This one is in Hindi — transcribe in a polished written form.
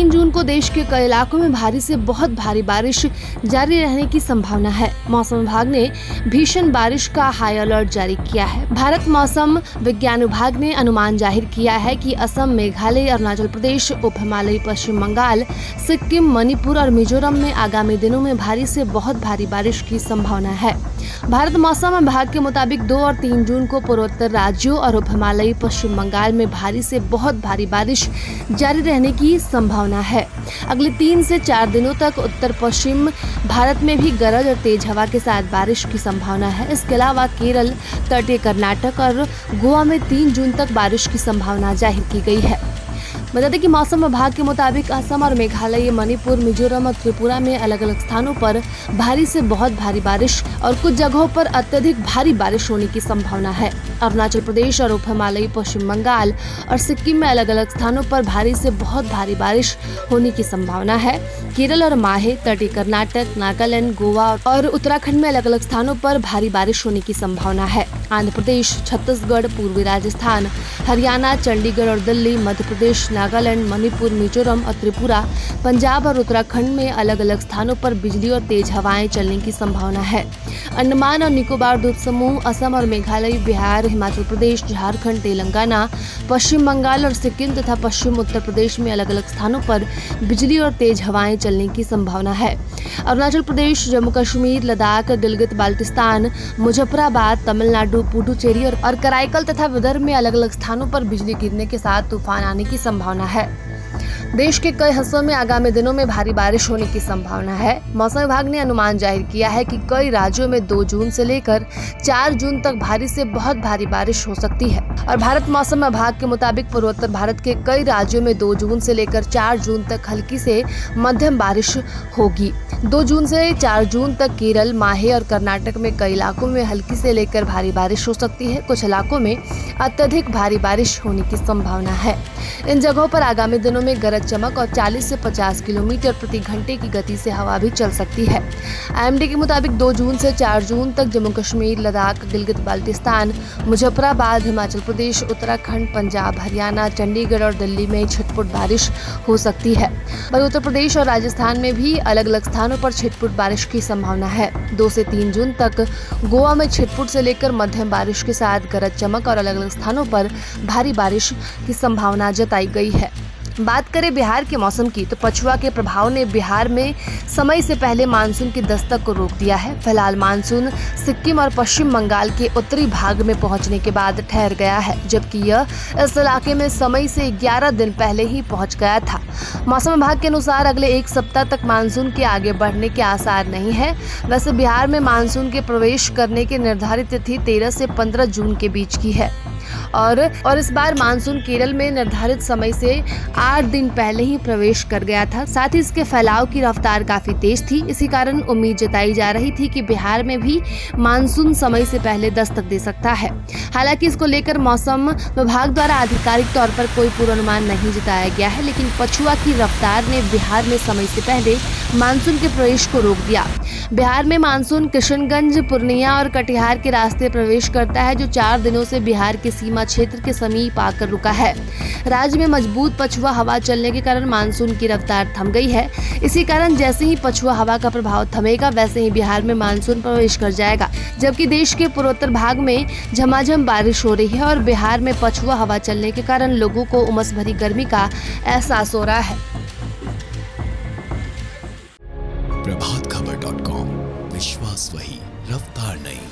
3 जून को देश के कई इलाकों में भारी से बहुत भारी बारिश जारी रहने की संभावना है। मौसम विभाग ने भीषण बारिश का हाई अलर्ट जारी किया है। भारत मौसम विज्ञान विभाग ने अनुमान जाहिर किया है कि असम, मेघालय, अरुणाचल प्रदेश, उप हिमालयी पश्चिम बंगाल, सिक्किम, मणिपुर और मिजोरम में आगामी दिनों में भारी से बहुत भारी बारिश की संभावना है। भारत मौसम विभाग के मुताबिक 2 और 3 जून को पूर्वोत्तर राज्यों और उप हिमालयी पश्चिम बंगाल में भारी से बहुत भारी बारिश जारी रहने की संभावना है। अगले 3 से 4 दिनों तक उत्तर पश्चिम भारत में भी गरज और तेज हवा के साथ बारिश की संभावना है। इसके अलावा केरल, तटीय कर्नाटक और गोवा में 3 जून तक बारिश की संभावना जाहिर की गई है। बता दें कि मौसम विभाग के मुताबिक असम और मेघालय, मणिपुर, मिजोरम और त्रिपुरा में अलग अलग स्थानों पर भारी से बहुत भारी बारिश और कुछ जगहों पर अत्यधिक भारी बारिश होने की संभावना है। अरुणाचल प्रदेश और उप हिमालयी पश्चिम बंगाल और सिक्किम में अलग अलग स्थानों पर भारी से बहुत भारी बारिश होने की संभावना है। केरल और माहे, तटीय कर्नाटक, नागालैंड, गोवा और उत्तराखंड में अलग अलग स्थानों पर भारी बारिश होने की संभावना है। आंध्र प्रदेश, छत्तीसगढ़, पूर्वी राजस्थान, हरियाणा, चंडीगढ़ और दिल्ली, मध्य प्रदेश, नागालैंड, मणिपुर, मिजोरम और त्रिपुरा, पंजाब और उत्तराखंड में अलग अलग स्थानों पर बिजली और तेज हवाएं चलने की संभावना है। अंडमान और निकोबार द्वीप समूह, असम और मेघालय, बिहार, हिमाचल प्रदेश, झारखंड, तेलंगाना, पश्चिम बंगाल और सिक्किम तथा पश्चिम उत्तर प्रदेश में अलग अलग स्थानों पर बिजली और तेज हवाएं चलने की संभावना है। अरुणाचल प्रदेश, जम्मू कश्मीर, लद्दाख, गिलगित बाल्टिस्तान, मुजफ्फराबाद, तमिलनाडु, पुडुचेरी और कराईकल तथा विदर्भ में अलग अलग स्थानों पर बिजली गिरने के साथ तूफान आने की संभावना है। देश के कई हिस्सों में आगामी दिनों में भारी बारिश होने की संभावना है। मौसम विभाग ने अनुमान जाहिर किया है कि कई राज्यों में 2 जून से लेकर 4 जून तक भारी से बहुत भारी बारिश हो सकती है। और भारत मौसम विभाग के मुताबिक पूर्वोत्तर भारत के कई राज्यों में 2 जून से लेकर 4 जून तक हल्की से मध्यम बारिश होगी। 2 जून से 4 जून तक केरल, माहे और कर्नाटक में कई इलाकों में हल्की से लेकर भारी बारिश हो सकती है। कुछ इलाकों में अत्यधिक भारी बारिश होने की संभावना है। इन जगहों पर आगामी दिनों में गरज चमक और 40 से 50 किलोमीटर प्रति घंटे की गति से हवा भी चल सकती है। आईएमडी के मुताबिक 2 जून से 4 जून तक जम्मू कश्मीर, लद्दाख, गिलगित बाल्टिस्तान, मुजफ्फराबाद, हिमाचल प्रदेश, उत्तराखंड, पंजाब, हरियाणा, चंडीगढ़ और दिल्ली में छिटपुट बारिश हो सकती है। वहीं उत्तर प्रदेश और राजस्थान में भी अलग अलग स्थानों पर छिटपुट बारिश की संभावना है। 2 से 3 जून तक गोवा में छिटपुट से लेकर मध्यम बारिश के साथ गरज चमक और अलग अलग स्थानों पर भारी बारिश की संभावना जताई गई है। बात करें बिहार के मौसम की, तो पछुआ के प्रभाव ने बिहार में समय से पहले मानसून की दस्तक को रोक दिया है। फिलहाल मानसून सिक्किम और पश्चिम बंगाल के उत्तरी भाग में पहुंचने के बाद ठहर गया है, जबकि यह इस इलाके में समय से 11 दिन पहले ही पहुंच गया था। मौसम विभाग के अनुसार अगले 1 सप्ताह तक मानसून के आगे बढ़ने के आसार नहीं है। वैसे बिहार में मानसून के प्रवेश करने की निर्धारित तिथि 13 से 15 जून के बीच की है और इस बार मानसून केरल में निर्धारित समय से 8 दिन पहले ही प्रवेश कर गया था। साथ ही इसके फैलाव की रफ्तार काफी तेज थी। इसी कारण उम्मीद जताई जा रही थी कि बिहार में भी मानसून समय से पहले दस्तक दे सकता है। हालांकि इसको लेकर मौसम विभाग द्वारा आधिकारिक तौर पर कोई पूर्वानुमान नहीं जताया गया है, लेकिन पछुआ की रफ्तार ने बिहार में समय से पहले मानसून के प्रवेश को रोक दिया। बिहार में मानसून किशनगंज, पूर्णिया और कटिहार के रास्ते प्रवेश करता है, जो 4 दिनों से बिहार के सीमा क्षेत्र के समीप आकर रुका है। राज्य में मजबूत पछुआ हवा चलने के कारण मानसून की रफ्तार थम गई है। इसी कारण जैसे ही पछुआ हवा का प्रभाव थमेगा, वैसे ही बिहार में मानसून प्रवेश कर जाएगा। जबकि देश के पूर्वोत्तर भाग में झमाझम बारिश हो रही है और बिहार में पछुआ हवा चलने के कारण लोगों को उमस भरी गर्मी का एहसास हो रहा है। प्रभातखबर.com, विश्वास वही, रफ्तार नहीं।